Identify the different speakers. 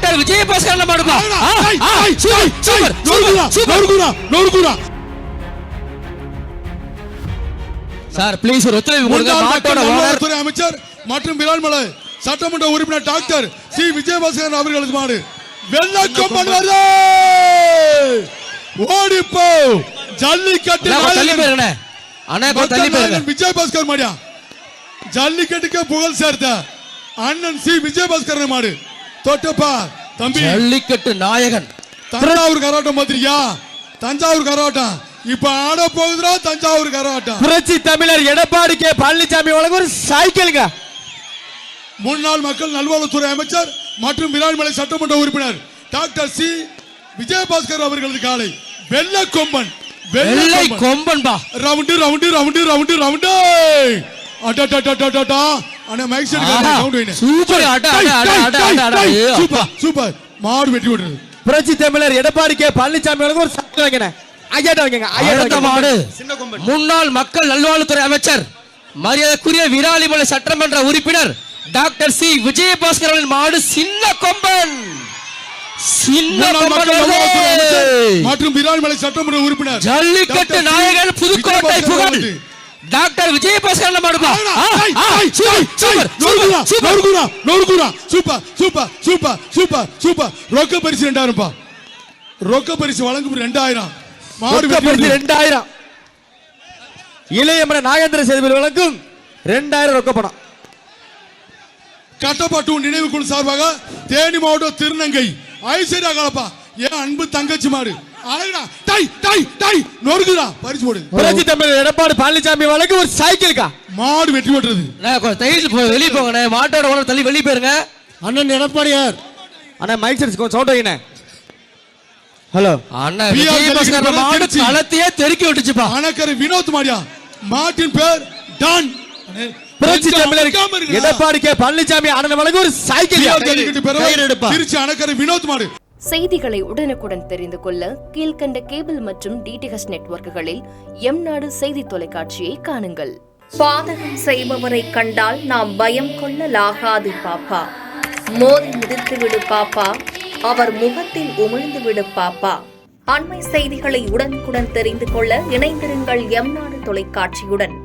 Speaker 1: Doctor Vijayabaskar மாடுப்பா. Sir please ஒரு ஒத்துழைப்பு கொடுங்க. மாட்டோட
Speaker 2: ஓனர்துறை அமைச்சர் மற்றும் விரால்மலை சட்டமன்ற உறுப்பினர் டாக்டர் சி விஜயபாஸ்கர் அவர்களது மாடு வெள்ளக்கொம்பன் வருது. ஓடிப்போ ஜல்லிக்கட்டு விஜயபாஸ்கர் மாடியா ஜல்லிக்கட்டுக்கு புகழ் சேர்த்த அண்ணன் சி விஜயபாஸ்கர் மாடு தொட்டப்பா தம்பி
Speaker 1: ஜல்லிக்கட்டு நாயகன்.
Speaker 2: தஞ்சாவூர் கராட்டம் பாத்திரியா? தஞ்சாவூர் கராட்டம் இப்ப ஆட போகுதுரா. தஞ்சாவூர் கராட்டம்
Speaker 3: புரட்சி தமிழர் எடப்பாடி கே பழனிசாமி வழங்க ஒரு சைக்கிள்ங்க.
Speaker 2: முன்னாள் மக்கள் நல்வாழ்வுத்துறை அமைச்சர் மற்றும் விரால்மலை சட்டமன்ற உறுப்பினர் டாக்டர் சி விஜயபாஸ்கர் அவர்களது காலை வெள்ளக்கொம்பன்.
Speaker 1: வெள்ளை கொம்பன் பா.
Speaker 2: Round round round round round அடடடடடடா அண்ணா mic set count
Speaker 1: super
Speaker 2: super super மாடு வெட்டி விடுறது.
Speaker 3: புரட்சி தமிழர் எடப்பாடி கே பழனிசாமி வழங்க ஒரு சைக்கிள் வைக்கணும்.
Speaker 1: முன்னாள் மக்கள் நல்வாழ்வுத்துறை அமைச்சர் மரியாதைக்குரிய விராலிமலை சட்டமன்ற உறுப்பினர் டாக்டர் சி விஜயபாஸ்கர் அவர்களின் மாடு சின்ன கொம்பன்.
Speaker 2: மற்றும் விராலிமலை சட்டமன்ற உறுப்பினர்
Speaker 1: ஜல்லிக்கட்டு நாயகன் புதுக்கோட்டை புகழ் டாக்டர் விஜயபாஸ்கர் மாடுப்பா.
Speaker 2: Super super super super super. ரொக்க பரிசு 2000 பா. ரொக்க பரிசு வழங்கும் 2000. மாடு
Speaker 3: 2000. இளையமன நாகேந்திர சேதுபதி வழங்கும் 2000 ரொக்க பணம்.
Speaker 2: கட்டப்பட்டு நினைவு குழு சார்பாக தேனி மாவட்டம் திருநங்கை ஐஸ்வர்யா கலப்பா என் அன்பு தங்கச்சி மாடு அழகுடா டை டை டை நொறுக்குடா பரிசு போடு.
Speaker 3: புரட்சி தமிழர் எடப்பாடி பழனிசாமி வழங்க ஒரு சைக்கிள்க்கா.
Speaker 2: மாடு வெட்டி விட்டுறது.
Speaker 1: வெளியே போங்க. மாட்டோட ஓனர் தள்ளி வெளியே போயிருங்க.
Speaker 3: அண்ணன் எடப்பாடியார் அண்ணா மைக் செட் சவுண்ட் வைங்க. ஹலோ
Speaker 1: அண்ணா விஜயபாஸ்கர் மாடு களத்தையே தெறிக்கி விட்டுச்சுப்பா.
Speaker 2: அணக்கரை வினோத் மாடியா மாட்டின் பேர் டான்.
Speaker 3: புரட்சி தமிழர் எடப்பாடி கே பழனிசாமி அண்ணன் வழங்க ஒரு சைக்கிள்.
Speaker 2: திருச்சி அணக்கரை வினோத் மாடு.
Speaker 4: செய்திகளை உடனுக்குடன் தெரிந்து கொள்ள கீழ்கண்ட கேபிள் மற்றும் டிடிஎச் நெட்வொர்க்குகளில் எம் நாடு செய்தி தொலைக்காட்சியை காணுங்கள். பாதகம் செய்பவரை கண்டால் நாம் பயம் கொள்ளலாகாது பாப்பா. மோதி மிதித்து விடு பாப்பா, அவர் முகத்தில் உமிழ்ந்து விடு பாப்பா. அண்மை செய்திகளை உடனுக்குடன் தெரிந்து கொள்ள இணைந்திருங்கள் எம் நாடு தொலைக்காட்சியுடன்.